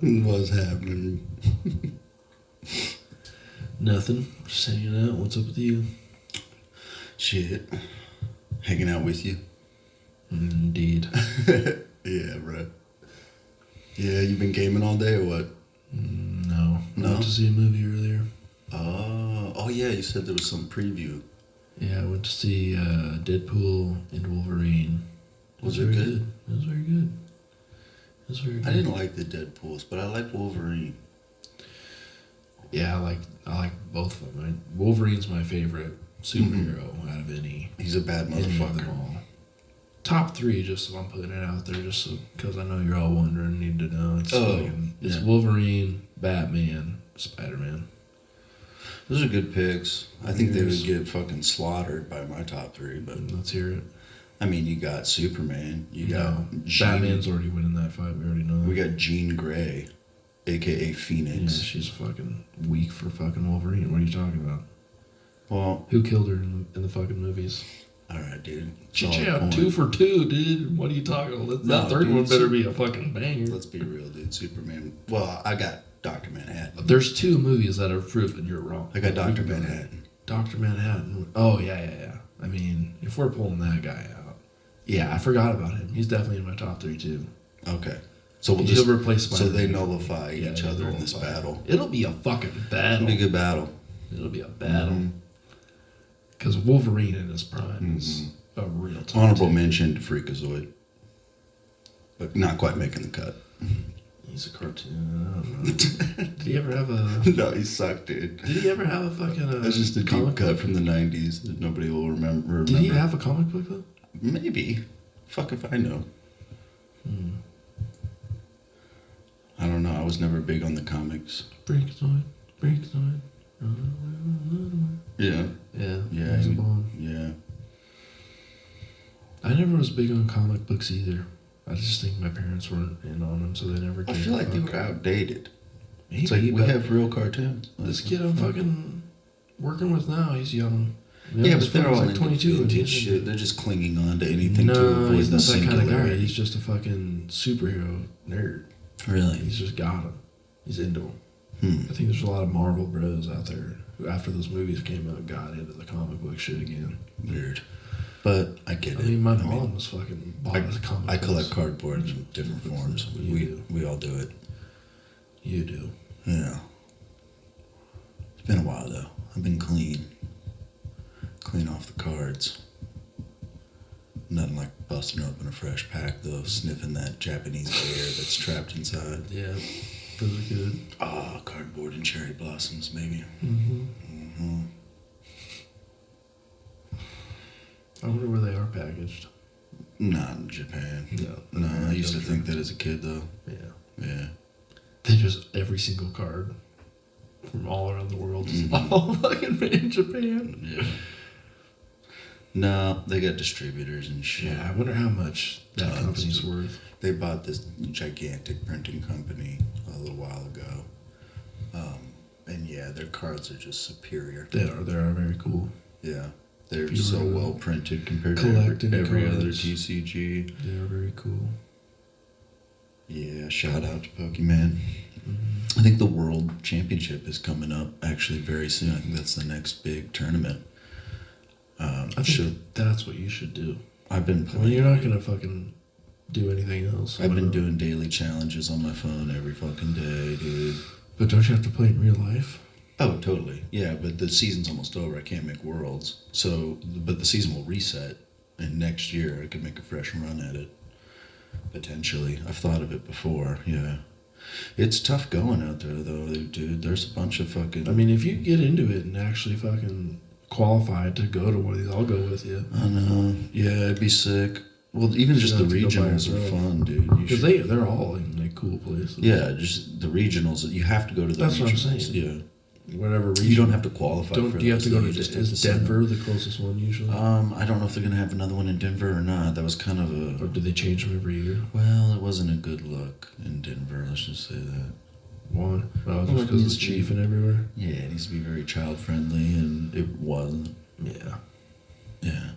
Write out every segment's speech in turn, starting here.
What's happening? Nothing. Just hanging out. What's up with you? Shit. Hanging out with you. Indeed. Yeah, bro. Yeah, you been gaming all day or what? No. I No? went to see a movie earlier. Oh yeah, you said there was some preview. Yeah, I went to see Deadpool and Wolverine. Was it very good? It was very good. It was very good. I didn't like the Deadpools, but I like Wolverine. Yeah, I like both of them. Wolverine's my favorite superhero out of any He's a bad of them motherfucker. all. Top 3, just so I'm putting it out there, just because I know you're all wondering, need to know. It's it's yeah. Wolverine, Batman, Spider-Man. Those are good picks. I think they Yours? would get fucking slaughtered by my top 3, but Let's hear it. I mean, you got Superman. You got No, Jean, Batman's already winning that fight. We already know that. We got Jean Grey, aka Yeah, Phoenix. she's fucking weak for fucking Wolverine. What are you talking about? Well, Who killed her in the fucking movies? all right, dude. She Solid out point. 2 for 2, dude. What are you talking about? No, That third dude, one better be a fucking banger. Let's be real, dude. Superman. Well, I got Dr. Manhattan. There's 2 movies that have proven you're wrong. I got Dr. Manhattan. Dr. Manhattan. Oh, yeah. I mean, if we're pulling that guy out. Yeah, I forgot about him. He's definitely in my top 3, too. Okay. So we'll He'll just replace so Spider-Man. they nullify Yeah, each they other in this nullify. battle. It'll be a fucking It'll battle. be a good battle. It'll be a battle. Mhm. Because Wolverine in his prime is a real time. Honorable mention to Freakazoid, but not quite making the cut. He's a cartoon. I don't know. Did he ever have a? No, he sucked, dude. Did he ever have a fucking? That's just a deep comic cut book? from the '90s that nobody will remember. Did he have a comic book though? Maybe. Fuck if I know. I don't know. I was never big on the comics. Freakazoid. Yeah. Yeah. Yeah. He's a bomb. Yeah. I never was big on comic books either. I just think my parents weren't in on them, so they never. I gave feel a like they fuck. were outdated. Maybe, It's like we but have real cartoons. this kid I'm fucking working with now. He's young. Yeah, his but they're friend's all like 22 and vintage he's shit. They're just clinging on to anything to No, avoid he's the not that kind of guy. singularity. He's just a fucking superhero nerd. Really? He's just got him. He's into him. Hmm. I think there's a lot of Marvel bros out there who, after those movies came out, got into the comic book shit again. Weird. But I get I it. mean, my mom was fucking bought I, a comic I books. collect cardboard in different forms. We all do it. You do. Yeah. It's been a while though. I've been clean. Clean off the cards. Nothing like busting open a fresh pack though, sniffing that Japanese air that's trapped inside. Yeah, those are good. Ah, cardboard and cherry blossoms, maybe. Mm-hmm. I wonder where they are packaged. Not in Japan. No. No, I used to think that as a kid though. Yeah. Yeah. They just, every single card from all around the world is Mhm. all fucking made in Japan. Yeah. No, they got distributors and shit. Yeah, I wonder how much that Tons. company's worth. They bought this gigantic printing company a little while ago. And yeah, their cards are just superior. They are very cool. Yeah. They're If you so were to well printed compared to collect every any other cards. TCG. They are very cool. Yeah, shout out to Pokemon. I think the World Championship is coming up actually very soon. I think that's the next big tournament. I think that's what you should do. I've been I mean, playing. you're not gonna fucking do anything else. I've been Why not? doing daily challenges on my phone every fucking day, dude. But don't you have to play in real life? Oh, totally. Yeah, but the season's almost over. I can't make worlds. So, but the season will reset, and next year I could make a fresh run at it. Potentially. I've thought of it before, yeah. It's tough going out there, though, dude. There's a bunch of fucking... I mean, if you get into it and actually fucking qualify to go to one of these, I'll go with you. I know. Yeah, it'd be sick. Well, even You just the don't have to go by regionals are yourself. fun, dude. You Because should- they're all in like cool places. Yeah, just the regionals. You have to go to the That's what I'm regionals. saying. Whatever region. Yeah. You don't have to qualify for Do you have those, to go though. to You just have to is sign up. Denver the closest one usually? I don't know if they're going to have another one in Denver or not. That was kind of Or a... do they change them every year? Well, it wasn't a good look in Denver, let's just say that. Why? Oh, Well, just it because needs it's to be- chiefing everywhere? Yeah, it needs to be very child-friendly, and it wasn't. Yeah. Yeah.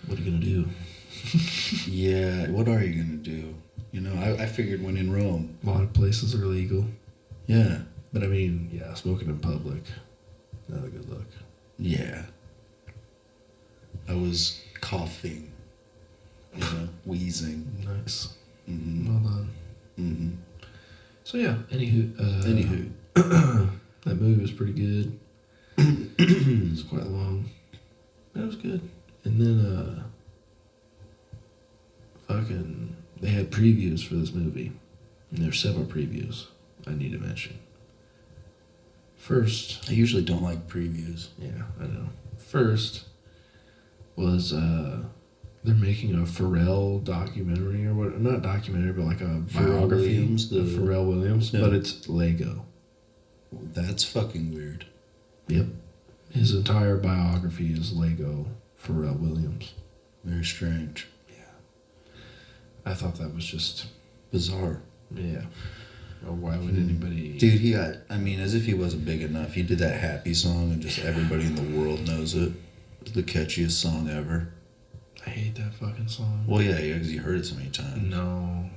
What are you going to do? Yeah, what are you going to do? You know, I figured when in Rome. A lot of places are legal. Yeah. But I mean, yeah, smoking in public, not a good look. Yeah. I was coughing. You know, wheezing. Nice. Mm-hmm. Well done. Mm-hmm. So yeah, Anywho. that movie was pretty good. It was quite long. That was good. And then fucking they had previews for this movie. And there's several previews I need to mention. First, I usually don't like previews. yeah, I know. First was they're making a Pharrell documentary or what? Not documentary, but like a Pharrell biography Williams, of Pharrell Williams, Yeah. but it's Lego. That's fucking weird. Yep, his entire biography is Lego Pharrell Williams. Very strange. I thought that was just Bizarre. yeah. Oh, why would anybody? Dude, he got, I mean, as if he wasn't big enough. He did that Happy song and just everybody in the world knows it. It's the catchiest song ever. I hate that fucking song. Well, yeah, because you heard it so many times. No,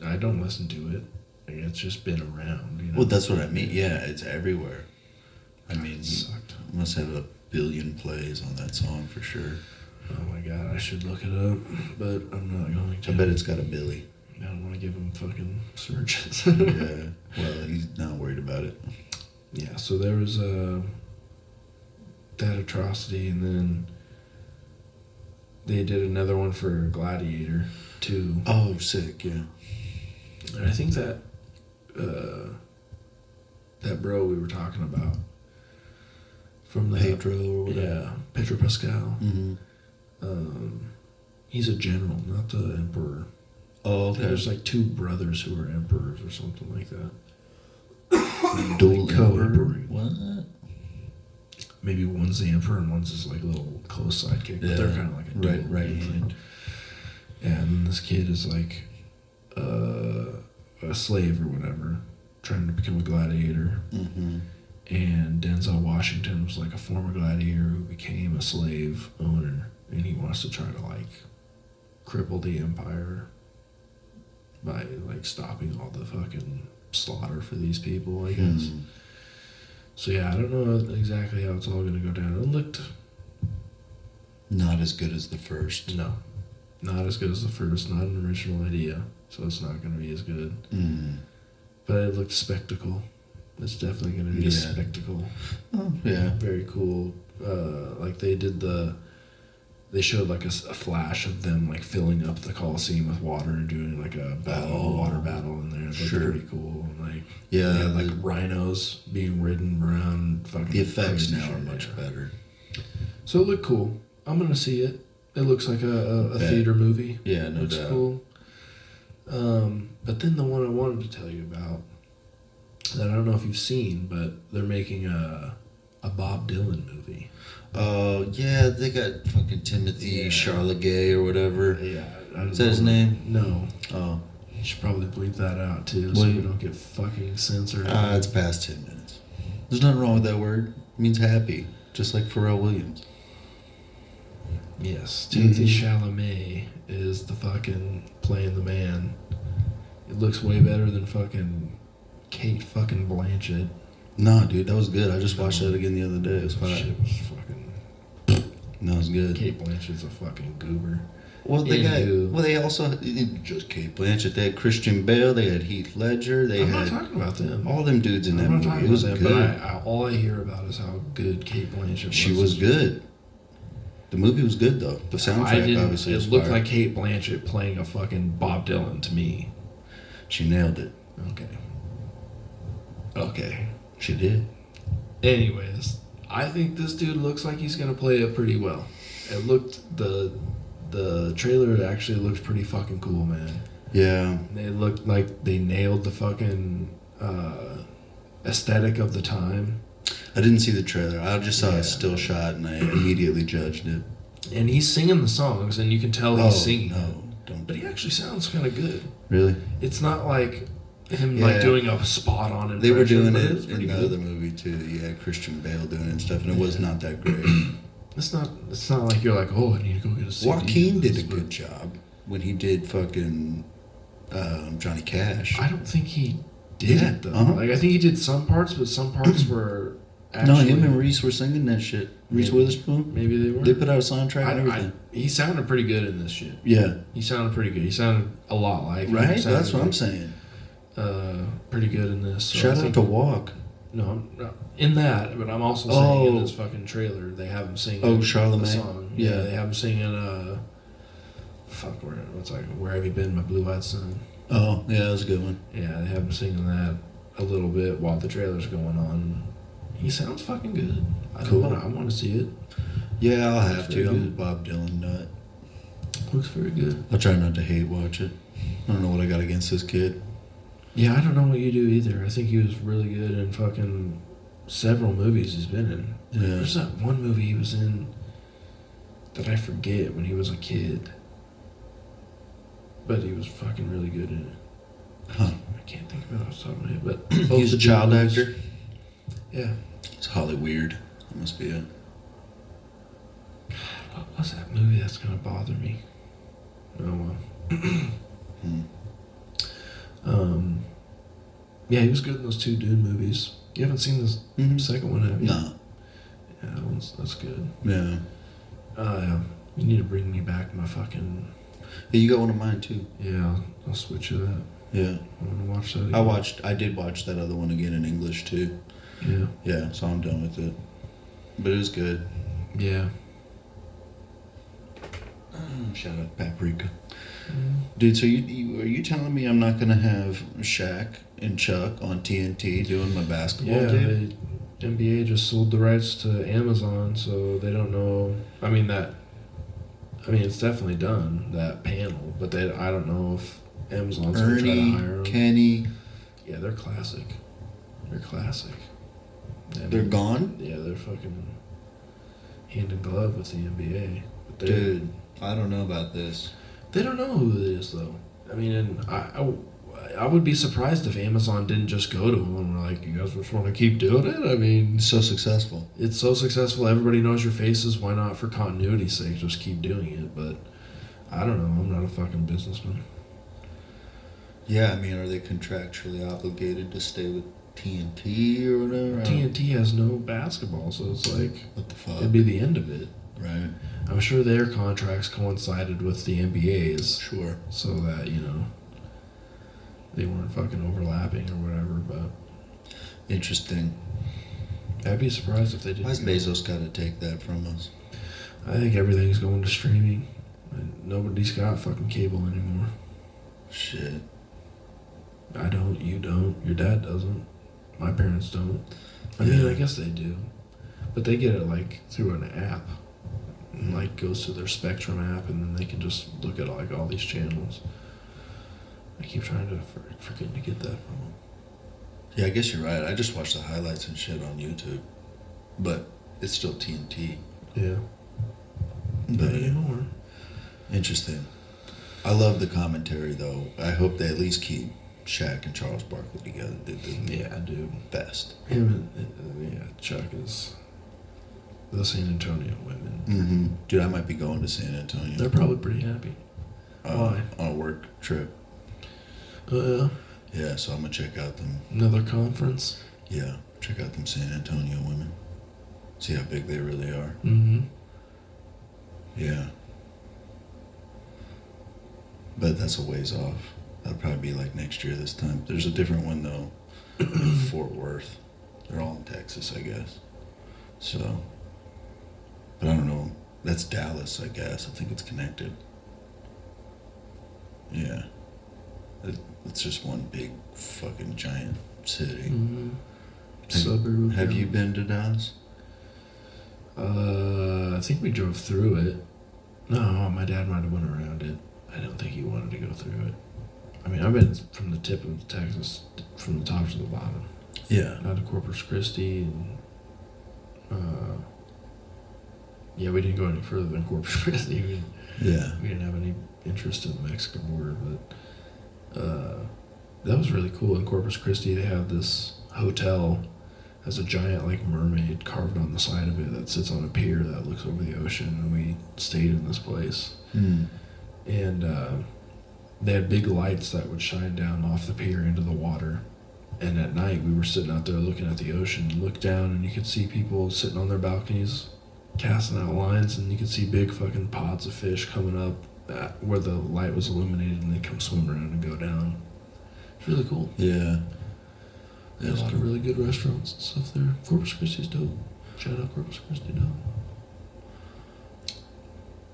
I don't listen to it. Like, it's just been around. You know? Well, that's what I mean. Yeah, it's everywhere. I God, mean, it he sucked. must have 1 billion plays on that song for sure. Oh my god, I should look it up, but I'm not going to. I bet it's got a Billy. I don't want to give him fucking searches. Yeah. Well, he's not worried about it. Yeah, so there was that atrocity, and then they did another one for Gladiator 2. Oh, sick, yeah. And I think that that bro we were talking about from the Pedro or whatever. yeah, Pedro Pascal. Mm-hmm. He's a general, not the emperor. Oh, I think okay. there's like 2 brothers who are emperors or something like that. Dual co-emperor. What? Maybe one's the emperor and one's his like little close sidekick, but they're Yeah. kind of like a dual. Right you know? hand. Yeah, and then this kid is like a slave or whatever, trying to become a gladiator. Mm-hmm. And Denzel Washington was like a former gladiator who became a slave owner, and he wants to try to like cripple the empire by like stopping all the fucking slaughter for these people, I guess. Hmm. So yeah, I don't know exactly how it's all gonna go down. It looked Not as good as the first. no, not as good as the first. Not an original idea, so it's not gonna be as good. Mm. But it looked spectacle. It's definitely gonna be a Yeah. spectacle. Oh, yeah. Very cool. Like they showed like a flash of them like filling up the Coliseum with water and doing like a battle, Oh, a water battle in there. It looked sure. pretty cool. And like Yeah, they had like the- rhinos being ridden around. Fucking The effects crazy now are shit, much yeah. better. So it looked cool. I'm gonna see it. It looks like a Bet. theater movie. Yeah, no Looks doubt. cool. But then the one I wanted to tell you about that I don't know if you've seen, but they're making a Bob Dylan movie. Oh, yeah, they got fucking Timothy Yeah. Charlegay or whatever. Yeah, I don't Is that his know. name? No, Oh, you should probably bleep that out too, so Well, you don't get fucking censored. it's past 10 minutes. There's nothing wrong with that word. It means happy, just like Pharrell Williams. Yes, Timothy Mhm. Chalamet is the fucking playing the man. It looks way better than fucking Kate fucking Blanchett. Nah, dude, that was good. I just watched that again the other day. It was fine. Shit was fucking. That was good. Kate Blanchett's a fucking goober. Well, they Anywho. they also just Kate Blanchett. They had Christian Bale. They had Heath Ledger. They I'm not had talking about them. all them dudes in that I'm not movie. talking It was about good. them, but all I hear about is how good Kate Blanchett was. She was good. The movie was good though. The soundtrack I didn't. obviously It was looked fire. like Kate Blanchett playing a fucking Bob Dylan to me. She nailed it. Okay. She did. Anyways, I think this dude looks like he's gonna play it pretty well. It looked the trailer actually looks pretty fucking cool, man. Yeah. They looked like they nailed the fucking aesthetic of the time. I didn't see the trailer. I just saw Yeah. a still shot and I immediately judged it. And he's singing the songs, and you can tell he's singing. no, don't. But he actually sounds kind of good. Really? It's not like him Yeah. like doing a spot on it. They were doing but it was in pretty the good. other movie too. You had Christian Bale doing it and stuff, and it was Yeah. not that great. It's not like you're like, oh, I need to go get a CD. Joaquin did a But good job when he did fucking Johnny Cash. I don't think he did Yeah, it though. uh-huh. Like I think he did some parts, but some parts were No, actually. him and Reese were singing that shit. Reese Maybe. Witherspoon. Maybe they were. They put out a soundtrack and everything. He sounded pretty good in this shit. Yeah. He sounded pretty good. He sounded a lot like him. Right? He sounded That's what I'm like, saying. Pretty good in this. So I Shout out think- to Walk. No, I'm not in that, but I'm also saying in Oh. this fucking trailer they have him singing Oh, the Charlemagne? song. Yeah. They have him singing where have you been, my blue-eyed son? Oh, yeah, that was a good one. Yeah, they have him singing that a little bit while the trailer's going on. He sounds fucking good. Cool. I want to see it. Yeah, I'll have That's to. very I'm a good. Bob Dylan nut. Looks very good. I'll try not to hate watch it. I don't know what I got against this kid. Yeah, I don't know what you do either. I think he was really good in fucking several movies he's been in. Yeah. There's that one movie he was in that I forget when he was a kid. But he was fucking really good in it. Huh. I can't think of it off the top of my head, but He's a child movies- actor. Yeah. It's Holly Weird. That must be it. What's that movie that's gonna bother me? Oh well. Hmm. Yeah, he was good in those two Dune movies. You haven't seen this Mhm. second one, have you? Nah. Yeah, that's good. Yeah. Yeah. You need to bring me back my fucking. Yeah, you got one of mine too. Yeah, I'll switch you that. Yeah. I want to watch that again. I did watch that other one again in English too. Yeah. Yeah, so I'm done with it. But it was good. Yeah. Shout out Paprika. Dude, so are you telling me I'm not gonna have Shaq and Chuck on TNT doing my basketball Yeah, game? the NBA just sold the rights to Amazon, so they don't know. I mean, it's definitely done, that panel, but I don't know if Amazon's going to try to Ernie, hire them. Kenny, Yeah, they're classic. They're classic. they're gone? Yeah, they're fucking hand in glove with the NBA. But Dude, I don't know about this. They don't know who it is, though. I mean, and I would be surprised if Amazon didn't just go to them and were like, you guys just want to keep doing it? I mean, It's so successful. it's so successful. Everybody knows your faces. Why not, for continuity's sake, just keep doing it? But I don't know. I'm not a fucking businessman. Yeah, I mean, are they contractually obligated to stay with TNT or whatever? TNT has no basketball, so it's like, What the fuck? it'd be the end of it. Right. I'm sure their contracts coincided with the NBA's Sure. so that, they weren't fucking overlapping or whatever, but Interesting. I'd be surprised if they didn't. Why's go. Bezos got to take that from us? I think everything's going to streaming. And nobody's got fucking cable anymore. Shit. I don't, you don't, your dad doesn't, my parents don't. I mean, Yeah. I guess they do. But they get it like through an app. And, like goes to their Spectrum app and then they can just look at like all these channels. I keep trying to forget to get that from them. Yeah, I guess you're right. I just watch the highlights and shit on YouTube. But it's still TNT. Yeah. But Not anymore. interesting. I love the commentary, though. I hope they at least keep Shaq and Charles Barkley together. They're Yeah, I do. best. Him and Chuck is the San Antonio women. Mm-hmm. Dude, I might be going to San Antonio. They're probably pretty happy. Why? On a work trip. Yeah, so I'm going to check out them. Another conference. Yeah, check out them San Antonio women. See how big they really are. Mm-hmm. Yeah. But that's a ways off. That'll probably be like next year this time. There's a different one, though, in Fort Worth. They're all in Texas, I guess. So, but I don't know. That's Dallas, I guess. I think it's connected. Yeah. It's just one big fucking giant city. Mm-hmm. Suburb. Have you been to Dallas? I think we drove through it. No, my dad might have went around it. I don't think he wanted to go through it. I mean, I've been from the tip of Texas, from the top to the bottom. Yeah. Not to Corpus Christi, and yeah, we didn't go any further than Corpus Christi. Yeah. We didn't have any interest in the Mexican border, but that was really cool. In Corpus Christi, they have this hotel, has a giant like mermaid carved on the side of it that sits on a pier that looks over the ocean, and we stayed in this place. Mm. And they had big lights that would shine down off the pier into the water. And at night, we were sitting out there looking at the ocean. You look down, and you could see people sitting on their balconies, casting out lines, and you could see big fucking pods of fish coming up where the light was illuminated, and they come swim around and go down. It's really cool. Yeah. They have a lot of really good restaurants and stuff there. Corpus Christi's dope. Shout out Corpus Christi, dope.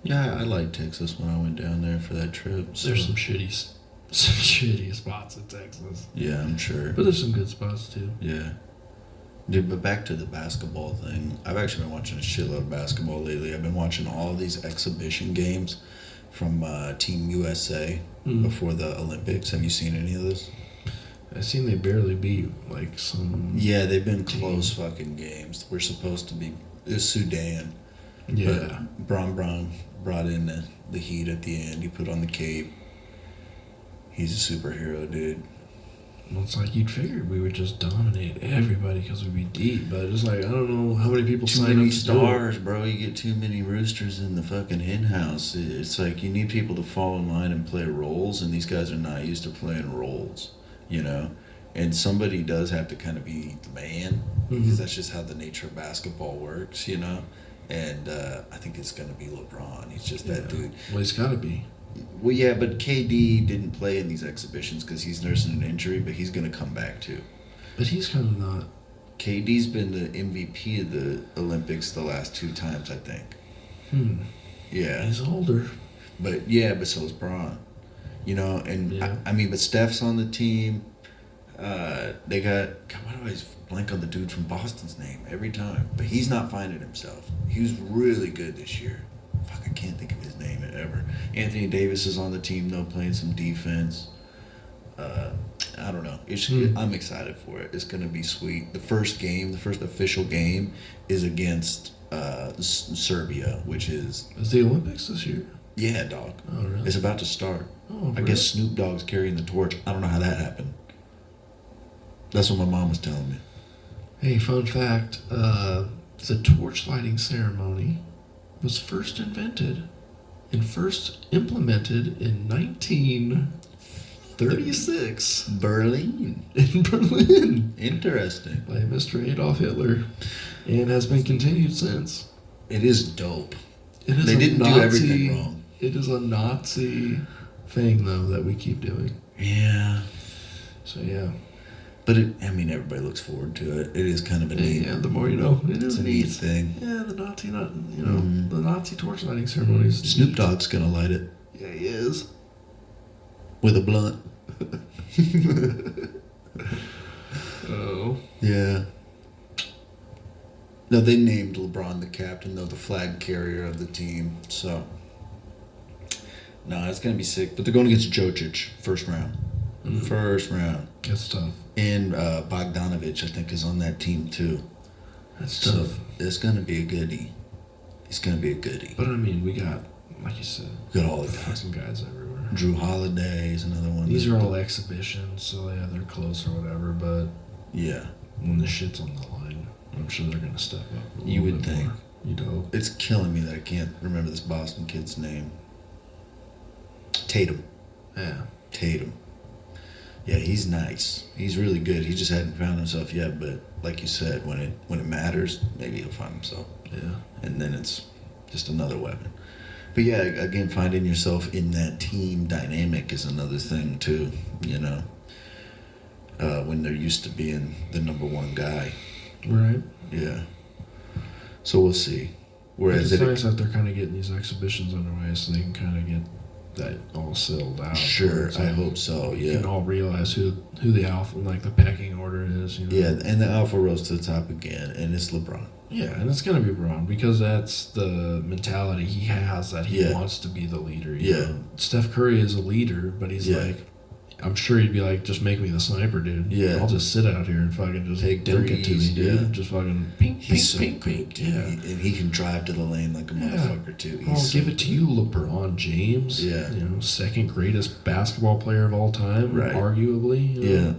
Yeah, I liked Texas when I went down there for that trip. So. There's some shitty spots in Texas. Yeah, I'm sure. But there's some good spots too. Yeah. Dude, but back to the basketball thing. I've actually been watching a shitload of basketball lately. I've been watching all these exhibition games from Team USA before the Olympics. Have you seen any of this? I seen they barely beat like some. Yeah, they've been close fucking games. We're supposed to be Sudan. Yeah. But Bron brought in the heat at the end. He put on the cape. He's a superhero, dude. Well, it's like you'd figure we would just dominate everybody because we'd be deep, but it's like I don't know how many people Too sign many up to stars, bro. You get too many roosters in the fucking hen house. It's like you need people to fall in line and play roles, and these guys are not used to playing roles, you know? And somebody does have to kind of be the man, because that's just how the nature of basketball works, you know? And I think it's going to be LeBron. He's just that dude. Well, he's got to be. Well, yeah, but KD didn't play in these exhibitions because he's nursing an injury, but he's going to come back too. But he's kind of not. KD's been the MVP of the Olympics the last 2 times, I think. Yeah. He's older. But so is Braun. You know, and Yeah. I mean, but Steph's on the team. They got, God, why do I always blank on the dude from Boston's name every time? But he's not finding himself. He was really good this year. Fuck, I can't think of his name ever. Anthony Davis is on the team, though, playing some defense. I don't know. I'm excited for it. It's going to be sweet. The first official game is against Serbia, which is... Is the Olympics this year? Yeah, dog. Oh, really? It's about to start. Oh, I guess Snoop Dogg's carrying the torch. I don't know how that happened. That's what my mom was telling me. Hey, fun fact. The torch lighting ceremony was first invented and first implemented in 1936 Berlin. in Berlin Interesting. by Mr. Adolf Hitler and has been continued since. It is dope. It is They didn't do everything wrong. It is a Nazi thing, though, that we keep doing. Yeah. So, yeah. But everybody looks forward to it. It is kind of a neat. Yeah, the more you know. It is It's a neat thing. Yeah, the Nazi torch lighting ceremonies. Snoop Dogg's gonna light it Yeah, he is. with a blunt. Oh. Yeah. No, they named LeBron the captain, though, the flag carrier of the team. So, no, it's gonna be sick. But they're going against Jokic, first round. First round. That's tough. And Bogdanovich, I think, is on that team too. That's So tough. it's gonna be a goodie. It's gonna be a goodie. But I mean, we got, like you said, We got all the guys. fucking guys everywhere. Drew Holiday is another one. These are all exhibitions, so yeah, they're close or whatever. But Yeah. when the shit's on the line, I'm sure they're gonna step up. A You little would bit think. more. You'd hope. It's killing me that I can't remember this Boston kid's name. Tatum. Yeah. Tatum. Yeah, he's nice. He's really good. He just hadn't found himself yet, but like you said, when it matters, maybe he'll find himself. Yeah. And then it's just another weapon. But yeah, again, finding yourself in that team dynamic is another thing too, you know. When they're used to being the number one guy. Right. Yeah. So we'll see. Whereas It's nice that they're kind of getting these exhibitions underway, so they can kind of get that all settled out. Sure, It's I like hope so. You Yeah. can all realize who the alpha, like the pecking order is. You know? Yeah, and the alpha rose to the top again, and it's LeBron. Yeah, and it's gonna be Braun because that's the mentality he has, that he Yeah. wants to be the leader. You Yeah. know? Steph Curry is a leader, but he's Yeah. like, I'm sure he'd be like, just make me the sniper, dude. Yeah. I'll just sit out here and fucking just Take dunk it to me, threes, dude. yeah. Just fucking pink, pink, He's so pink, good, pink. dude. Yeah. And he can drive to the lane like a Yeah. motherfucker too. I'll He's give so it to you, LeBron James. Yeah. You know, second greatest basketball player of all time, Right. arguably. You Yeah. know?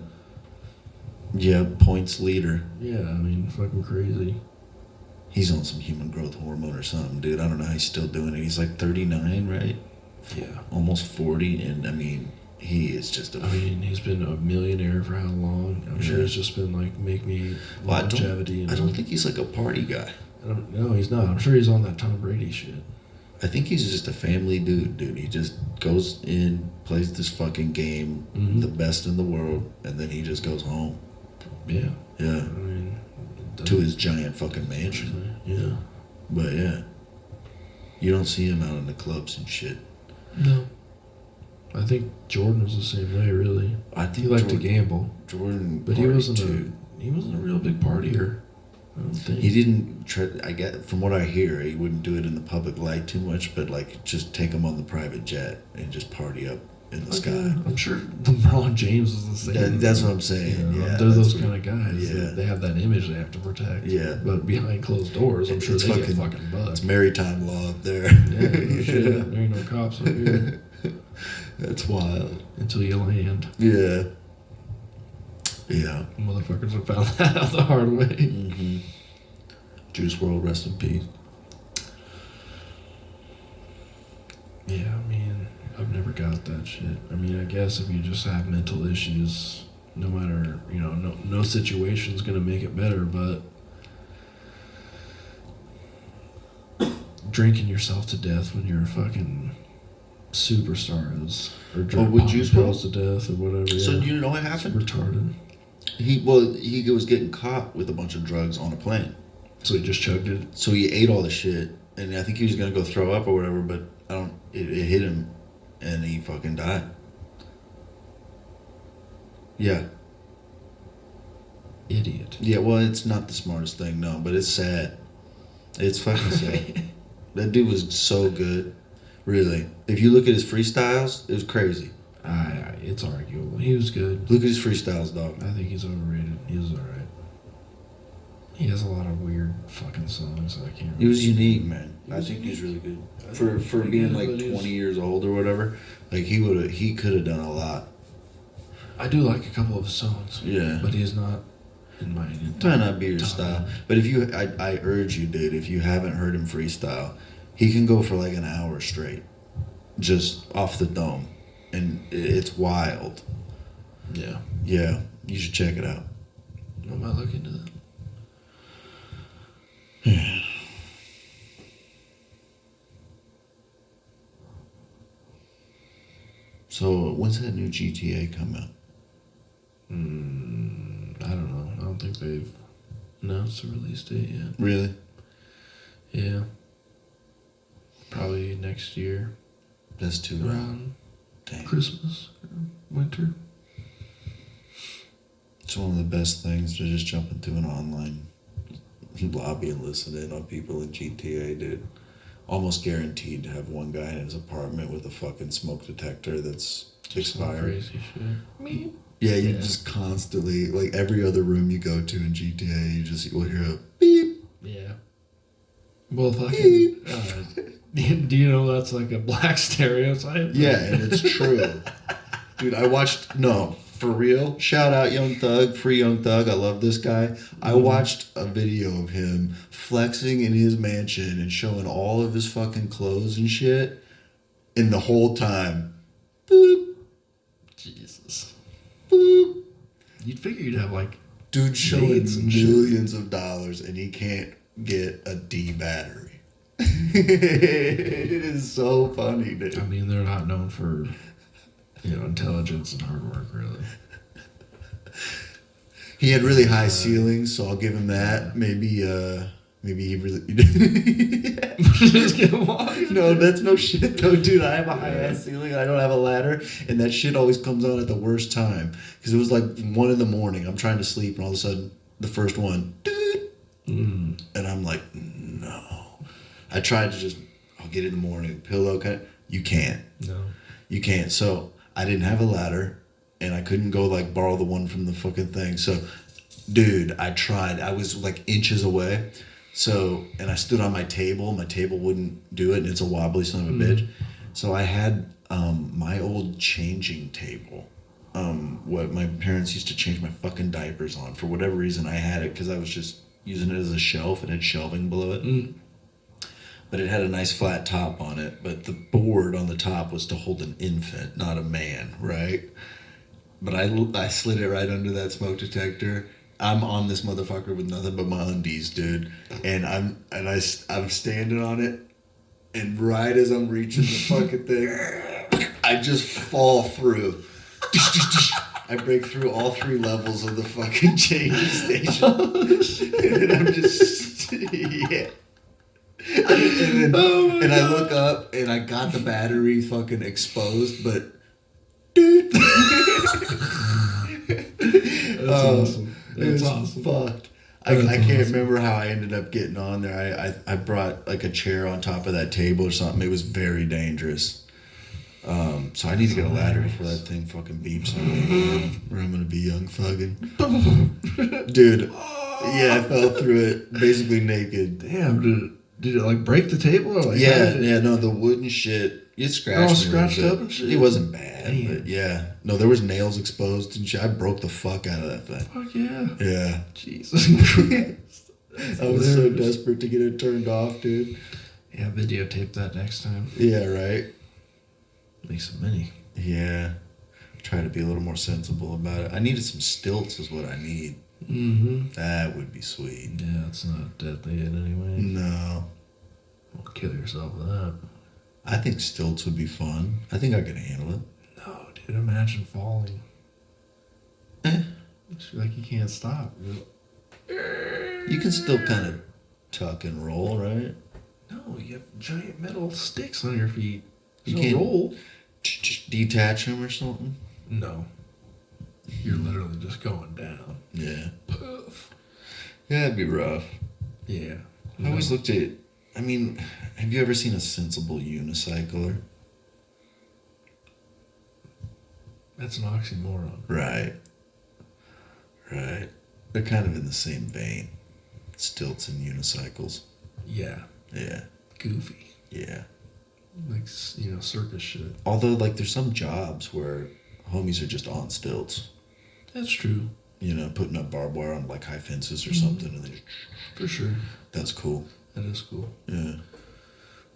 Yeah, points leader. Yeah, I mean, fucking crazy. He's on some human growth hormone or something, dude. I don't know how he's still doing it. He's like 39, right? Yeah. almost 40, and I mean, he is just a. I mean, he's been a millionaire for how long? I'm sure Yeah. it's just been like make me Well, longevity. I don't think he's like a party guy. No, he's not. I'm sure he's on that Tom Brady shit. I think he's just a family dude. He just goes in, plays this fucking game, Mhm. the best in the world, and then he just goes home. Yeah. Yeah, I mean, to his giant fucking mansion. Yeah. But yeah, you don't see him out in the clubs and shit. No. I think Jordan was the same way, really. I think He liked to gamble, Jordan, but he partied wasn't too. he wasn't a real big partier. I don't think. He didn't try. I get from what I hear, he wouldn't do it in the public light too much, but like just take him on the private jet and just party up in the sky. I'm sure LeBron James is the same. That's what I'm saying. Yeah, they're that's those what- kind of guys. yeah. They have that image they have to protect. Yeah. But behind closed doors, I'm sure It's they get fucking- fucking bugged. It's maritime law up there. Yeah, no shit. There ain't no cops up here That's wild. until you land. Yeah. Yeah. Motherfuckers have found that out the hard way. Mm-hmm. Juice WRLD, rest in peace. Yeah, I mean, I've never got that shit. I mean, I guess if you just have mental issues, no matter, no situation's gonna make it better, but drinking yourself to death when you're a fucking superstar is, or drinking with Juice pills to death or whatever. So yeah. you know what It's happened? retarded. He was getting caught with a bunch of drugs on a plane. So he just chugged it. So he ate all the shit, and I think he was gonna go throw up or whatever, but it hit him, and he fucking died. Yeah. Idiot. Yeah, well, it's not the smartest thing, no, but it's sad. It's fucking sad. That dude was so good. Really. If you look at his freestyles, it was crazy. It's arguable. He was good. Look at his freestyles, dog. I think he's overrated. He was alright. He has a lot of weird fucking songs that I can't He was unique, man. He I was think he's unique. really good. I For think being good, like but 20 years old or whatever, like he could have done a lot. I do like a couple of his songs, Yeah. but he's not in my Might not be your top style. end. But I urge you, dude, if you haven't heard him freestyle, he can go for like an hour straight. Just off the dome. And it's wild. Yeah, Yeah. You should check it out. I might look into that. So when's that new GTA come out? I don't know. I don't think they've announced a release date yet. Really? Yeah, probably next year That's too around Dang. Christmas, or winter. It's one of the best things to just jump into an online lobby and listen in on people in GTA, dude. Almost guaranteed to have one guy in his apartment with a fucking smoke detector that's Just some expired. crazy shit. Yeah, you Yeah. just constantly, like every other room you go to in GTA, you'll hear a beep. Yeah. Well, fucking. Do you know that's like a black stereotype? Yeah, and it's true. Dude, for real. Shout out Young Thug, free Young Thug. I love this guy. I watched a video of him flexing in his mansion and showing all of his fucking clothes and shit. And the whole time, boop, Jesus. boop. You'd figure you'd have like. Dude showing Dates and shit. millions of dollars and he can't get a D battery. It is so funny, dude. I mean, they're not known for, intelligence and hard work, really. He had really high ceilings, so I'll give him that. Maybe he really. Just get walking. No, that's no shit though, dude. I have a high ass ceiling and I don't have a ladder, and that shit always comes on at the worst time. Because it was like 1 a.m. I'm trying to sleep, and all of a sudden, the first one, and I'm like, no. I tried to I'll get in the morning, pillow kind of. You can't. No. You can't. So I didn't have a ladder, and I couldn't go like borrow the one from the fucking thing. So, dude, I tried. I was like inches away. So, and I stood on my table. My table wouldn't do it, and it's a wobbly son of a bitch. So I had my old changing table. What my parents used to change my fucking diapers on. For whatever reason, I had it because I was just using it as a shelf. It had shelving below it. but it had a nice flat top on it. But the board on the top was to hold an infant, not a man, right? But I slid it right under that smoke detector. I'm on this motherfucker with nothing but my undies, dude, and I'm standing on it, and right as I'm reaching the fucking thing, I just fall through. I break through all 3 levels of the fucking changing station, and I'm just yeah. And I look up and I got the battery fucking exposed, but dude, That's awesome. it was That's awesome. fucked. That's I can't awesome. remember how I ended up getting on there. I brought like a chair on top of that table or something. It was very dangerous. So I need to get a ladder before that thing fucking beeps on me, or I'm gonna be young thugging. Dude, yeah, I fell through it basically naked. Damn, did it like break the table? Or like, Yeah, no, the wooden shit, it scratched me a little scratched bit. up and shit? It wasn't bad, Damn. but yeah. No, there was nails exposed and shit. I broke the fuck out of that thing. Fuck yeah. Yeah. Jesus Christ. I was so desperate to get it turned off, dude. Yeah, videotape that next time. Yeah, right? Make some money. Yeah. Try to be a little more sensible about it. I needed some stilts is what I need. Mm-hmm. That would be sweet. Yeah, it's not deadly in any way. No. Don't kill yourself with that. I think stilts would be fun. I think I could handle it. No, dude, imagine falling. It's like you can't stop. You can still kind of tuck and roll, right? No, you have giant metal sticks on your feet. You You can't- can't roll. Just detach them or something? No. You're literally just going down. Yeah. Puff. Yeah, it'd be rough. Yeah. I always looked at, I mean, have you ever seen a sensible unicycler? That's an oxymoron. Right. Right. They're kind of in the same vein. Stilts and unicycles. Yeah. Yeah. Goofy. Yeah. Like, circus shit. Although, like, there's some jobs where homies are just on stilts. That's true. You know, putting up barbed wire on, like, high fences or Mhm. something. And they, For sure. that's cool. That is cool. Yeah.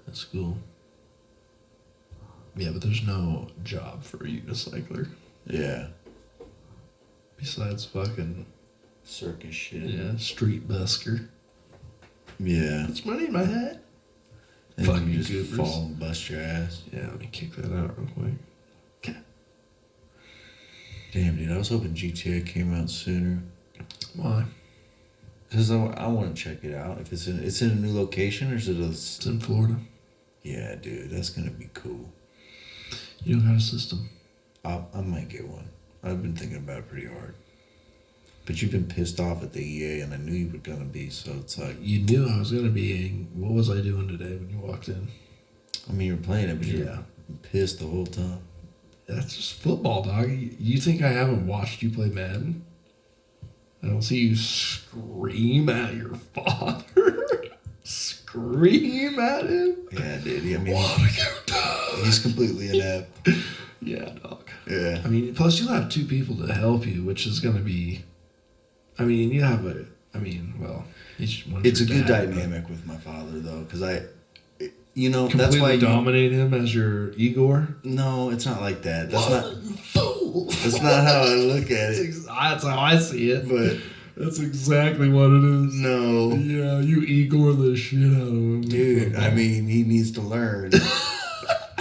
That's cool. Yeah, but there's no job for a unicycler. Yeah. Besides fucking, Circus shit. yeah, street busker. Yeah. That's money in my head. And Fucking you just goofers. fall and bust your ass. Yeah, let me kick that out real quick. Damn, dude, I was hoping GTA came out sooner. Why? Because I want to check it out. If it's in a new location or is it It's in Florida. Yeah, dude, that's going to be cool. You don't got a system. I might get one. I've been thinking about it pretty hard. But you've been pissed off at the EA, and I knew you were going to be, so it's like... You knew I was going to be. What was I doing today when you walked in? I mean, you're playing it, but Yeah. you're pissed the whole time. That's just football, dog. You think I haven't watched you play Madden? I don't see you scream at your father. Scream at him. Yeah, dude. I mean, What have you done? he's completely inept. Yeah, dog. Yeah. I mean, plus you'll have 2 people to help you, which is going to be. I mean, you have a. I mean, well, each one. It's a good dynamic with my father, though, because you know, Completely that's why you... dominate him as your Igor. No, it's not like that. That's What not... a fool. That's not how I look at it. That's how I see it. But That's exactly what it is. no, Yeah, you Igor the shit out of him. dude. I mean, he needs to learn.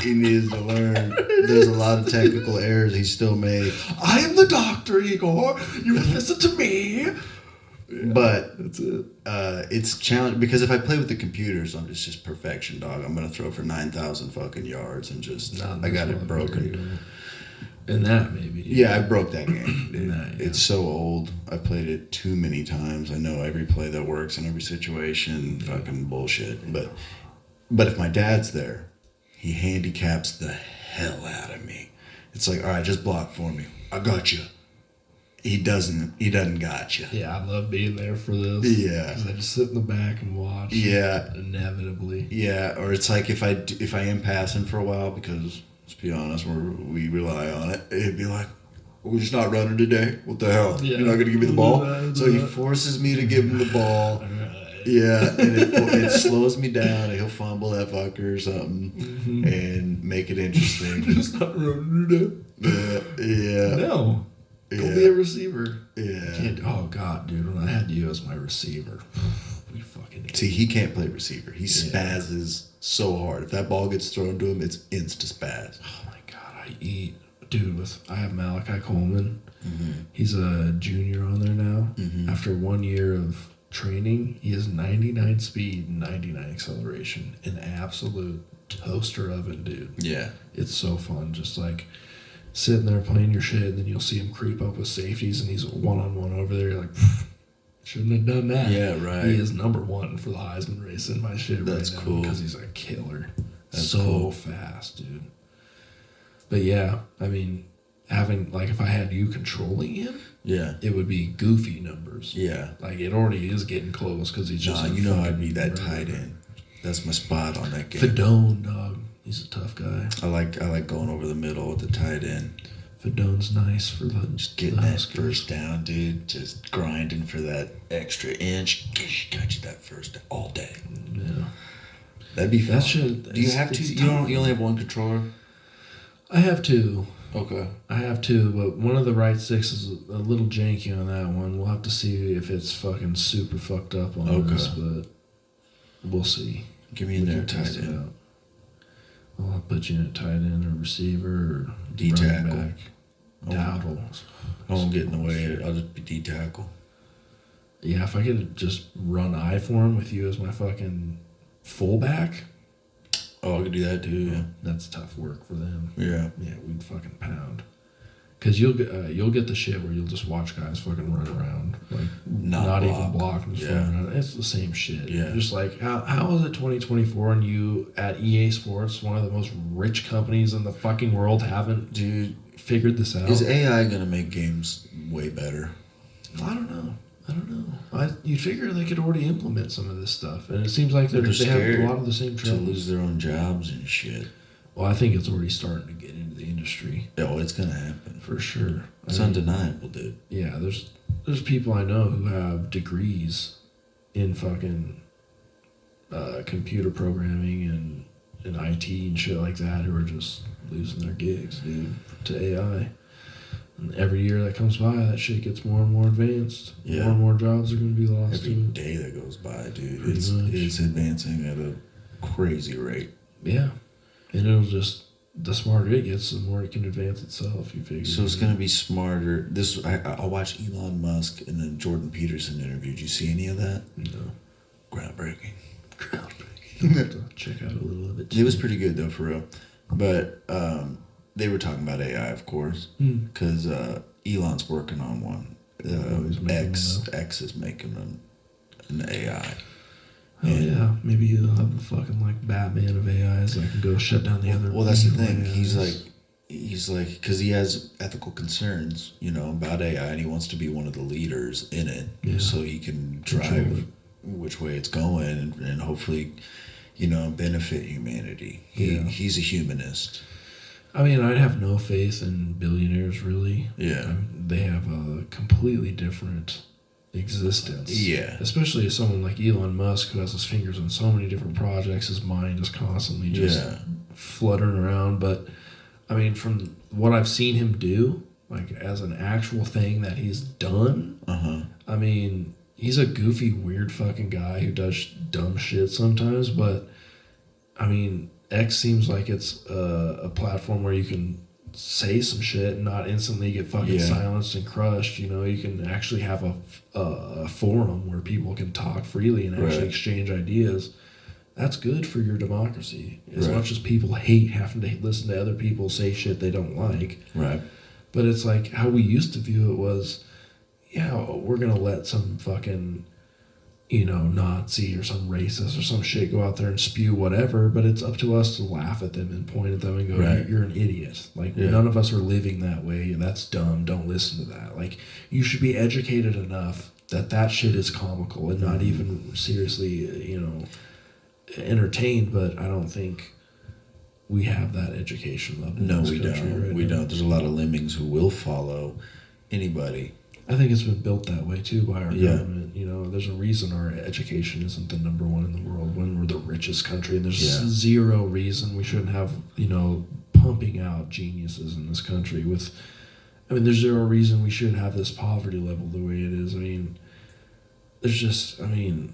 He needs to learn. There's a lot of technical errors he still made. I am the doctor, Igor. You listen to me. But That's it. it's challenging because if I play with the computers, it's just perfection, dog. I'm gonna throw for 9,000 fucking yards and just I got it broken. And that maybe. Yeah, I broke that game, dude. Nah, yeah. It's so old. I played it too many times. I know every play that works in every situation. Fucking bullshit. But if my dad's there, he handicaps the hell out of me. It's like, all right, just block for me. I got you. He doesn't got you. Yeah, I love being there for this. Yeah. Because I just sit in the back and watch. Yeah. Inevitably. Yeah, or it's like if I am passing for a while, because let's be honest, we rely on it. It'd be like, we're just not running today. What the hell? Yeah. You're not gonna give me the ball. Do So he that. forces me to give him the ball, Yeah, and it slows me down, and he'll fumble that fucker or something, and make it interesting. Just not running it up. Yeah. No. Go Yeah. be a receiver. Yeah. Can't, oh, God, dude. When I had you as my receiver, we fucking... See, he can't play receiver. He Yeah. spazzes so hard. If that ball gets thrown to him, it's insta-spaz. Oh, my God. I eat... Dude, I have Malachi Coleman. Mm-hmm. He's a junior on there now. Mhm. After 1 year of training, he has 99 speed and 99 acceleration. An absolute toaster oven, dude. Yeah. It's so fun. Just like sitting there playing your shit, and then you'll see him creep up with safeties, and he's one-on-one over there. You're like, shouldn't have done that. Yeah, right. He is number one for the Heisman race in my shit That's right now cool. because he's a killer. That's so cool. fast, dude. But yeah, I mean, having, like, if I had you controlling him, Yeah. it would be goofy numbers. Yeah. Like, it already is getting close because he's just Nah, a you know I'd fucking be that runner. tight end. That's my spot on that game. Fedone, dog. He's a tough guy. I like going over the middle with the tight end. Fedone's nice for the Just getting the that Huskers. first down, dude. Just grinding for that extra inch. Got you that first down all day. Yeah. That'd be fun. That should. Do you have to? You don't. You only have one controller. I have two. Okay. I have two, but one of the right sticks is a little janky on that one. We'll have to see if it's fucking super fucked up on Okay. this, but we'll see. Give me in We there can tight test it end. out. I'll put you in a tight end or receiver or D running tackle. back. Dowdle. I won't get in the way. I'll just be D tackle. Yeah, if I could just run I for him with you as my fucking fullback, Oh, I could do that too. Yeah. that's tough work for them. Yeah. Yeah, we'd fucking pound. Cause you'll get the shit where you'll just watch guys fucking run around like not even blocking, just Yeah. running around. It's the same shit. Yeah. Just like how is it 2024 and you at EA Sports, one of the most rich companies in the fucking world, haven't Dude, figured this out? is AI gonna make games way better? I don't know. You figure they could already implement some of this stuff, and it seems like they have scared a lot of the same To troubles. lose their own jobs and shit. Well, I think it's already starting to get into the industry Oh, it's gonna happen. for sure. It's I mean, undeniable, dude. yeah, there's people I know who have degrees in fucking computer programming and IT and shit like that who are just losing their gigs, dude, to AI. And every year that comes by, that shit gets more and more advanced. Yeah. More and more jobs are going to be lost Every to it. day that goes by, dude, Pretty it's much. advancing at a crazy rate. Yeah. And it'll just, the smarter it gets, the more it can advance itself, you figure. So it's gonna be smarter. I watched Elon Musk and then Jordan Peterson interview. Did you see any of that? No. Groundbreaking. I'll have to check out a little of it. It was pretty good though, for real. But they were talking about AI, of course, because Elon's working on one. he's making X is making an AI. Oh yeah, maybe he'll have the fucking like Batman of AIs that can go shut down the other. Well, that's the evil thing. AIs. He's like, because he has ethical concerns, about AI, and he wants to be one of the leaders in it, Yeah. so he can Control drive it. which way it's going, and hopefully, benefit humanity. Yeah. He's a humanist. I mean, I'd have no faith in billionaires really. Yeah. They have a completely different existence. Yeah. Especially someone like Elon Musk who has his fingers on so many different projects. His mind is constantly just Yeah. fluttering around. But I mean, from what I've seen him do, like as an actual thing that he's done, I mean, he's a goofy, weird fucking guy who does dumb shit sometimes. But I mean, X seems like it's a platform where you can say some shit and not instantly get fucking Yeah. silenced and crushed. You can actually have a forum where people can talk freely and actually Right. exchange ideas. That's good for your democracy. As Right. much as people hate having to listen to other people say shit they don't like. Right. But it's like how we used to view it was, yeah, we're going to let some fucking, Nazi or some racist or some shit go out there and spew whatever, but it's up to us to laugh at them and point at them and go, Right. you're an idiot. Like, Yeah. none of us are living that way. That's dumb. Don't listen to that. Like, you should be educated enough that shit is comical and not even seriously, entertained, but I don't think we have that education level. No, in this we country don't. right We now. don't. There's a lot of lemmings who will follow anybody. I think it's been built that way too by our Yeah. government. You know, there's a reason our education isn't the number one in the world when we're the richest country, and there's Yeah. zero reason we shouldn't have, you know, pumping out geniuses in this country with. I mean, there's zero reason we should have this poverty level the way it is. I mean, there's just, I mean,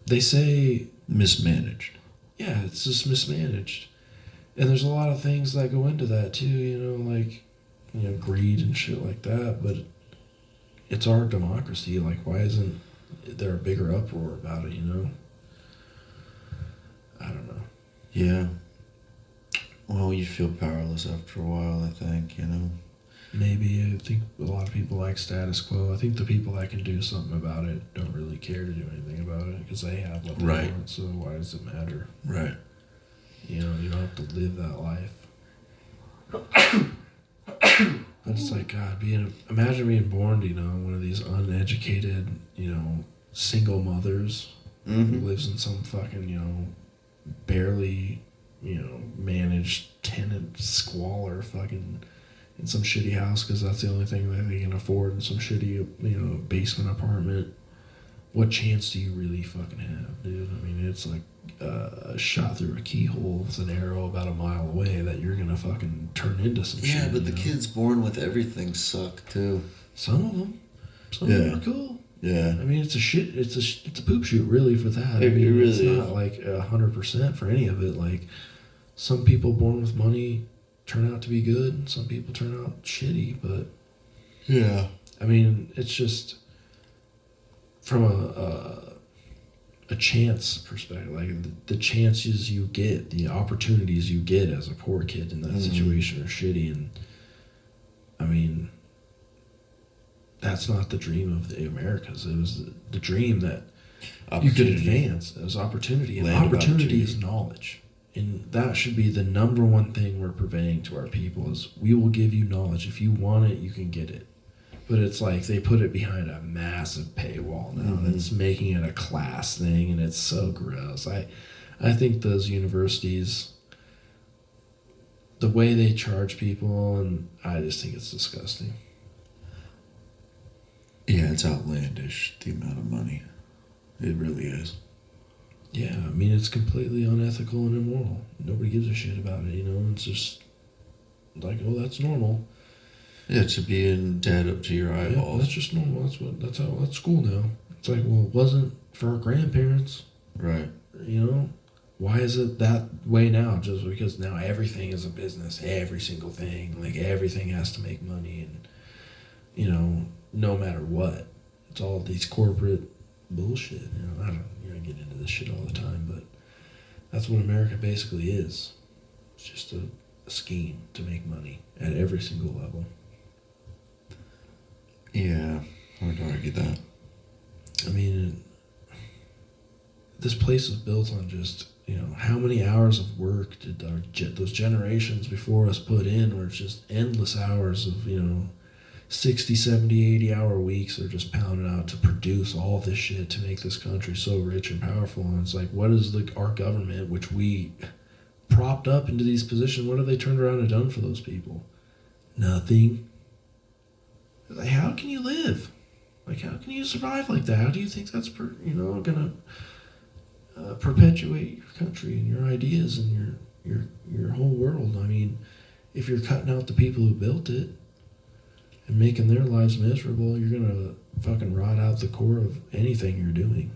they say, Mismanaged. yeah, it's just mismanaged. And there's a lot of things that go into that too, you know, like, you know, greed and shit like that. But it's our democracy. Like, why isn't there a bigger uproar about it, you know? I don't know. Yeah. Well, you feel powerless after a while, I think, you know. Maybe I think a lot of people like status quo. I think the people that can do something about it don't really care to do anything about it because they have what they Right. want. So why does it matter? Right. You know, you don't have to live that life. But it's like, God, imagine being born to, you know, one of these uneducated, you know, single mothers who Mm-hmm. lives in some fucking, you know, barely, you know, managed tenant squalor fucking in some shitty house because that's the only thing that they can afford in some shitty, you know, basement apartment. What chance do you really fucking have, dude? I mean, it's like a shot through a keyhole with an arrow about a mile away that you're gonna fucking turn into some shit. Yeah, but the you know? kids born with everything suck too. Some of them Yeah. are cool. Yeah. I mean, it's a shit. It's a poop shoot, really, for that. It I mean, really it's is. not like 100% for any of it. Like, some people born with money turn out to be good, and some people turn out shitty. But Yeah. I mean, it's just from a chance perspective, like the chances you get, the opportunities you get as a poor kid in that Mhm. situation are shitty. And I mean, that's not the dream of the Americas. It was the dream that you could Opportunity. advance as opportunity. And Land of opportunity opportunity. is knowledge. And that should be the number one thing we're purveying to our people is we will give you knowledge. If you want it, you can get it. But it's like they put it behind a massive paywall now Mhm. that's making it a class thing, and it's so gross. I think those universities, the way they charge people, and I just think it's disgusting. Yeah, it's outlandish, the amount of money. It really is. Yeah, I mean, it's completely unethical and immoral. Nobody gives a shit about it, you know? It's just like, oh, that's normal. Yeah, to be in debt up to your Yeah, eyeballs. that's just normal. That's school now. It's like, well, it wasn't for our grandparents, Right. you know? Why is it that way now? Just because now everything is a business, every single thing. Like, everything has to make money, and, you know, no matter what. It's all these corporate bullshit. You know, I don't get into this shit all the time, but that's what America basically is. It's just a scheme to make money at every single level. Yeah, hard to argue that. I mean, this place was built on just, you know, how many hours of work did those generations before us put in, where it's just endless hours of, you know, 60, 70, 80-hour weeks are just pounded out to produce all this shit to make this country so rich and powerful. And it's like, what is our government, which we propped up into these positions, what have they turned around and done for those people? Nothing. Like, how can you live? Like, how can you survive like that? How do you think that's, gonna perpetuate your country and your ideas and your whole world? I mean, if you're cutting out the people who built it and making their lives miserable, you're gonna fucking rot out the core of anything you're doing.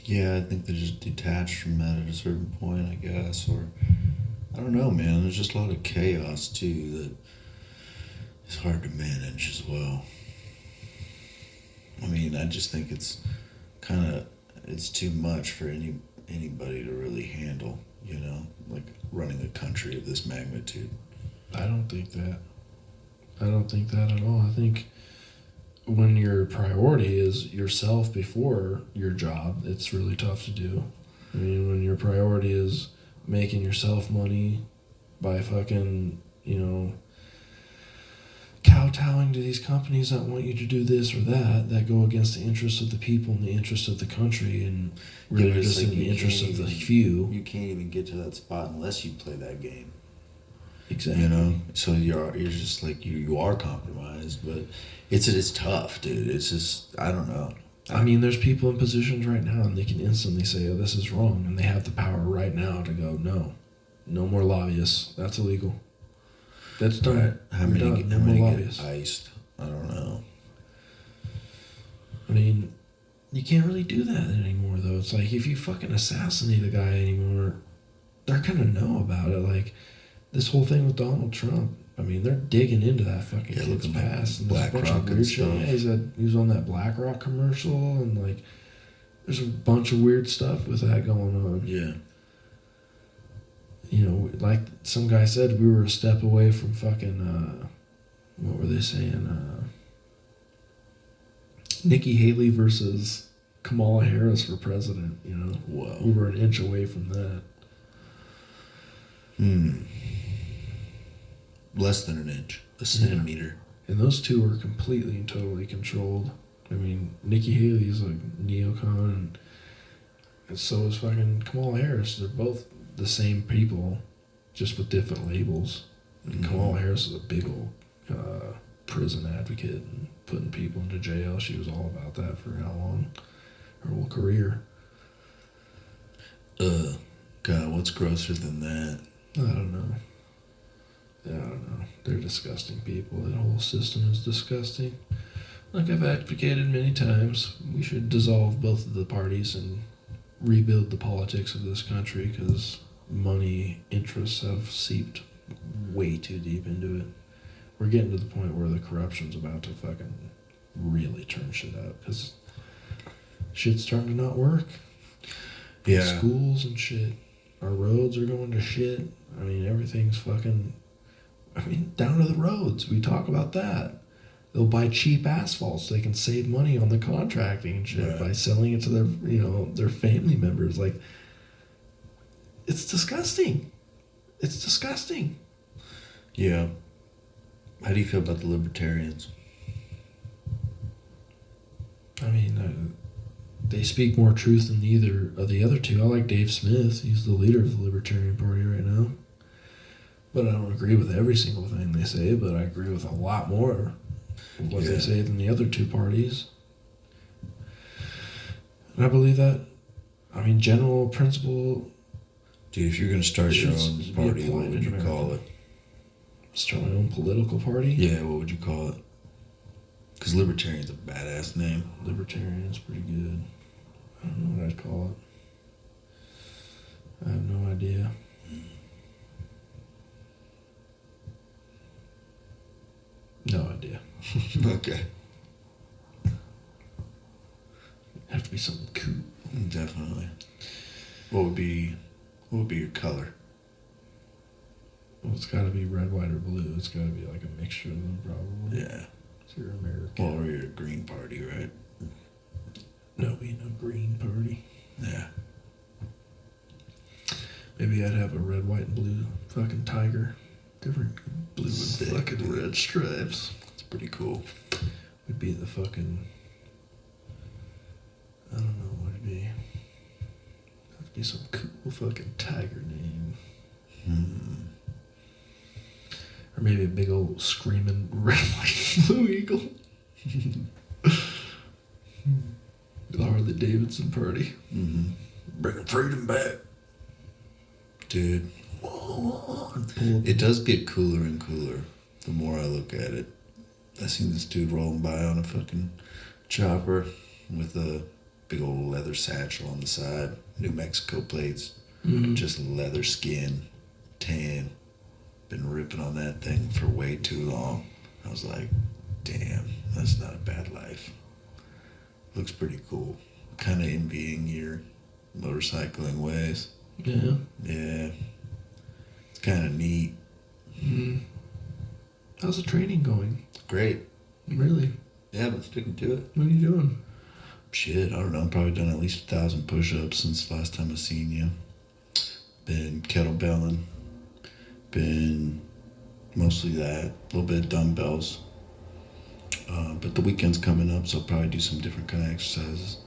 Yeah, I think they're just detached from that at a certain point, I guess. Or, I don't know, man. There's just a lot of chaos, too, that is hard to manage as well. I mean, I just think it's it's too much for anybody to really handle, you know? Like, running a country of this magnitude. I don't think that. I don't think that at all. I think when your priority is yourself before your job, it's really tough to do. I mean, when your priority is making yourself money by fucking, you know, kowtowing to these companies that want you to do this or that go against the interests of the people and the interests of the country, and really Yeah, it's just like in the you interests can't of the even- few. You can't even get to that spot unless you play that game. Exactly. You know, so you're just like you are compromised, but it's tough, dude. It's just I don't know. I mean, there's people in positions right now, and they can instantly say, "Oh, this is wrong," and they have the power right now to go, "No, no more lobbyists. That's illegal. That's done. Right? How We're many done. get, No how more many lobbyists." get iced? I don't know. I mean, you can't really do that anymore, though. It's like if you fucking assassinate a guy anymore, they're gonna know about it. Like this whole thing with Donald Trump. I mean, they're digging into that fucking Yeah, kid's looking like past. And there's a bunch BlackRock of and weird shit. stuff. Yeah, he was on that BlackRock commercial, and like, there's a bunch of weird stuff with that going on. Yeah. You know, like some guy said, we were a step away from fucking. What were they saying? Nikki Haley versus Kamala Harris for president. You know, Whoa. we were an inch away from that. Less than an inch, a centimeter. And those two are completely and totally controlled. I mean, Nikki Haley's like neocon, and so is fucking Kamala Harris. They're both the same people, just with different labels. And Kamala Harris is a big old prison advocate and putting people into jail. She was all about that for how long? Her whole career. God, what's grosser than that? I don't know. Yeah, I don't know. They're disgusting people. That whole system is disgusting. Like I've advocated many times, we should dissolve both of the parties and rebuild the politics of this country because money interests have seeped way too deep into it. We're getting to the point where the corruption's about to fucking really turn shit up because shit's starting to not work. Yeah. Schools and shit. Our roads are going to shit. I mean, everything's fucking. I mean, down to the roads. We talk about that. They'll buy cheap asphalt so they can save money on the contracting and shit Right. by selling it to their, their family members. Like, it's disgusting. It's disgusting. Yeah. How do you feel about the libertarians? I mean, they speak more truth than either of the other two. I like Dave Smith. He's the leader of the Libertarian Party right now. But I don't agree with every single thing they say, but I agree with a lot more of what they say than the other two parties. And I believe that. I mean, general principle. Dude, if you're going to start your Should own be party, applied what would in you call America. it? Start my own political party. Yeah, what would you call it? Because libertarian's a badass name. Libertarian is pretty good. I don't know what I'd call it. I have no idea. No idea. Okay. Have to be something cool. Definitely. What would be your color? Well, it's got to be red, white, or blue. It's got to be like a mixture of them, probably. Yeah. So you're American. Well, or you're a Green Party, right? No, we no Green Party. Yeah. Maybe I'd have a red, white, and blue fucking tiger. Different blue and Sick, fucking dude. red stripes. It's pretty cool. Would be the fucking. I don't know what it'd be. That'd be some cool fucking tiger name. Or maybe a big old screaming red, white, and blue eagle. The Harley Davidson party. Mm-hmm. Bringing freedom back. Dude, Pull up. it does get cooler and cooler the more I look at it. I seen this dude rolling by on a fucking chopper with a big old leather satchel on the side, New Mexico plates, just leather skin, tan. Been ripping on that thing for way too long. I was like, damn, that's not a bad life. Looks pretty cool. Kind of envying your motorcycling ways. Yeah. Yeah. It's kind of neat. How's the training going? Great. Really? Yeah, but sticking to it. What are you doing? Shit, I don't know. Probably done at least 1,000 push-ups since the last time I seen you. Been kettlebelling. Been mostly that. A little bit of dumbbells. But the weekend's coming up, so I'll probably do some different kind of exercises.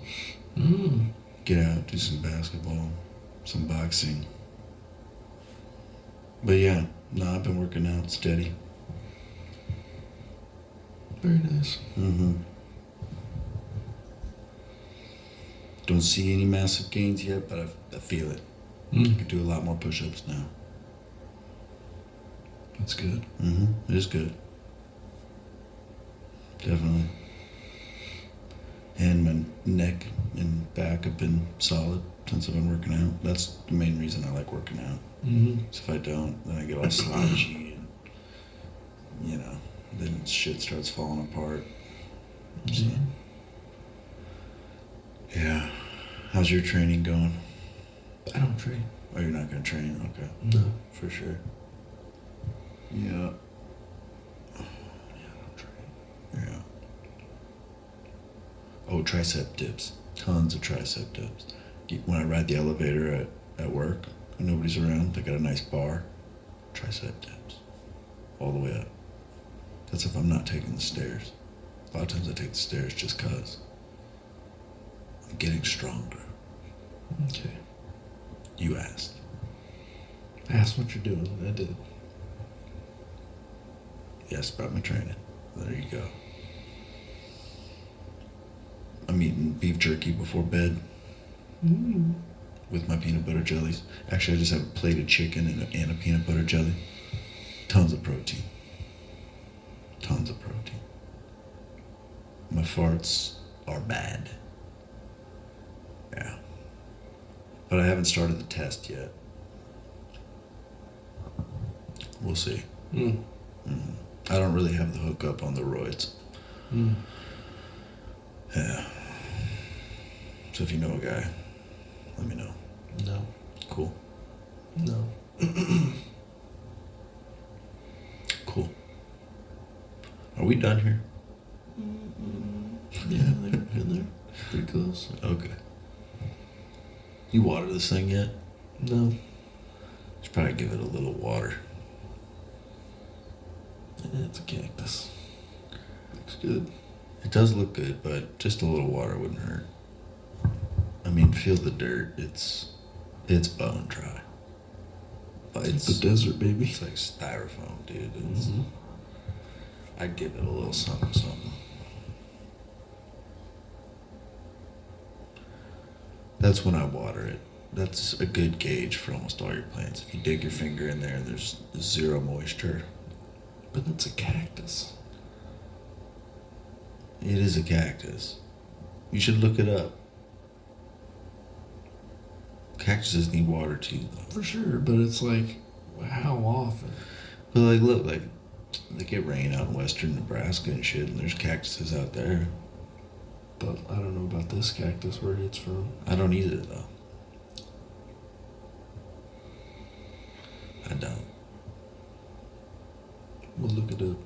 Get out, do some basketball, some boxing. But yeah, no, I've been working out steady. Very nice. Mm-hmm. Don't see any massive gains yet, but I feel it. I can do a lot more push-ups now. That's good. Mm-hmm. It is good. Definitely. And my neck and back have been solid since I've been working out. That's the main reason I like working out. Mm-hmm. 'Cause if I don't, then I get all slouchy and, then shit starts falling apart. So, yeah. How's your training going? I don't train. Oh, you're not going to train? Okay. No. For sure. Yeah. Yeah, I don't train. Yeah. Oh, tricep dips. Tons of tricep dips. When I ride the elevator at work and nobody's around, they got a nice bar. Tricep dips. All the way up. That's if I'm not taking the stairs. A lot of times I take the stairs just because I'm getting stronger. Okay. You asked. Ask what you're doing. I did. Yes, about my training. There you go. I'm eating beef jerky before bed with my peanut butter jellies. Actually, I just have a plate of chicken and a peanut butter jelly. Tons of protein. Tons of protein. My farts are bad. Yeah. But I haven't started the test yet. We'll see. Mm. I don't really have the hookup on the roids. Mm. Yeah. So if you know a guy, let me know. No. Cool. No. Cool. Are we done here? Yeah, I think we're in there. Pretty close. Okay. You water this thing yet? No. Should probably give it a little water. It's a cactus. Looks good. It does look good, but just a little water wouldn't hurt. I mean, feel the dirt. It's bone dry. But It's the desert, baby. It's like styrofoam, dude. It's, Mm-hmm. I'd give it a little something, something. That's when I water it. That's a good gauge for almost all your plants. If you dig your finger in there and there's zero moisture, But it's a cactus. it is a cactus. You should look it up. Cactuses need water too, though. For sure, but it's like, how often? But like, look, like they get rain out in western Nebraska and shit, and there's cactuses out there. But I don't know about this cactus, where it's from. I don't either, though. I don't. We'll look it up.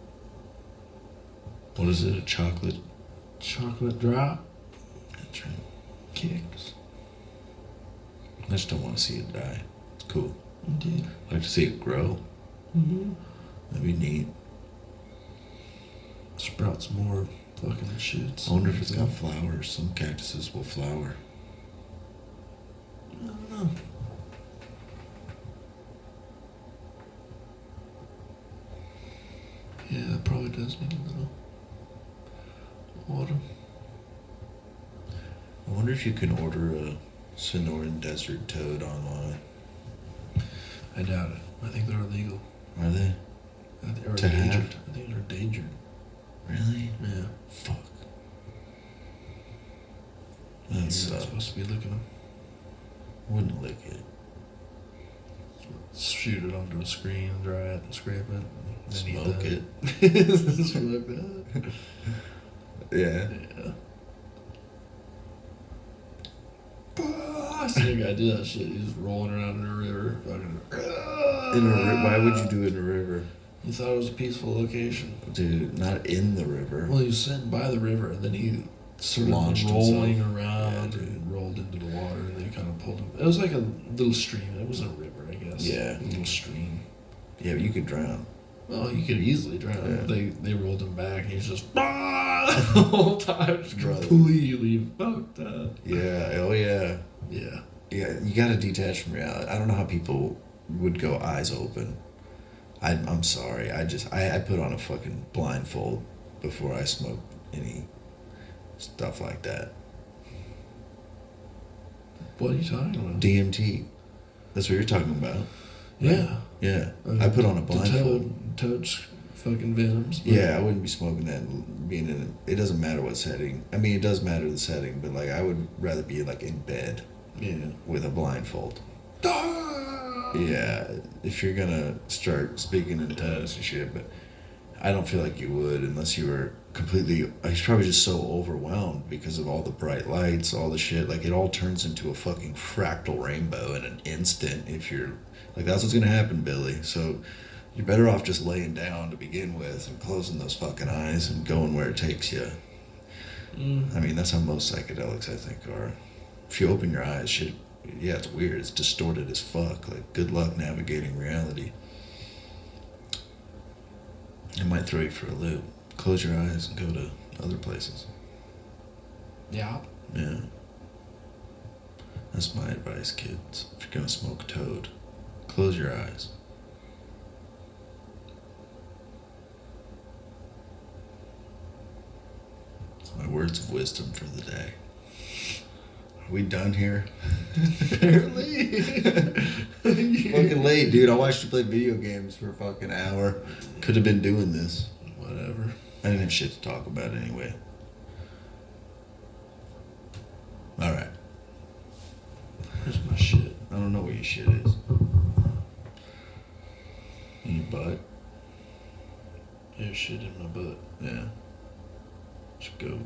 What is it? A chocolate? Chocolate drop That's right. cactus. I just don't want to see it die. It's cool. Indeed. I like to see it grow. Mm-hmm. That'd be neat. Sprout some more fucking shoots. I wonder if it's got flowers. Some cactuses will flower. I don't know. Yeah, it probably does need a little water. I wonder if you can order a Sonoran desert toad online. I doubt it. I think they're illegal. Are they? Or To have? endangered. I think they're endangered. Really? Yeah. Fuck. You're That not sucks. supposed to be licking them. Wouldn't lick it. Shoot it onto a screen, dry it, and scrape it. And then eat Smoke that. it. Smoke that. Yeah. Yeah. I seen a guy do that shit. He's just rolling around in a river. Fucking. Why would you do it in a river? He thought it was a peaceful location. Dude, not in the river. Well, he was sitting by the river, and then he sort Launched of rolling himself. around Yeah, and rolled into the water, and they kind of pulled him. It was like a little stream. It wasn't a river, I guess. Yeah. A little stream. Yeah, but you could drown. Well, you could easily drown. Yeah. They rolled him back, and he's just the whole time, just Brother. completely fucked up. Yeah. Oh, yeah. Yeah. Yeah, you gotta detach from reality. I don't know how people would go eyes open I'm sorry. I put on a fucking blindfold before I smoke any stuff like that. What are you talking about? DMT. That's what you're talking about. Yeah. Yeah. I put on a The blindfold. toad's fucking venoms. but- Yeah, I wouldn't be smoking that and being in it. It doesn't matter what setting. I mean, it does matter the setting, but like I would rather be like in bed Yeah. with a blindfold. Ah! Yeah, if you're gonna start speaking in tongues and shit, but I don't feel like you would unless you were completely. I was probably just so overwhelmed because of all the bright lights, all the shit. Like it all turns into a fucking fractal rainbow in an instant. If you're like, that's what's gonna happen, Billy. So you're better off just laying down to begin with and closing those fucking eyes and going where it takes you. Mm. I mean, that's how most psychedelics, I think, are. If you open your eyes, shit, yeah, it's weird. It's distorted as fuck. Like, good luck navigating reality. It might throw you for a loop. Close your eyes and go to other places. Yeah. Yeah. That's my advice, kids. If you're gonna smoke toad, close your eyes. It's my words of wisdom for the day. Are we done here? Apparently. Fucking late, dude. I watched you play video games for a fucking hour. Could have been doing this. Whatever. I didn't have shit to talk about anyway. Alright. Where's my shit? I don't know where your shit is. In your butt? There's shit in my butt. Yeah. Should go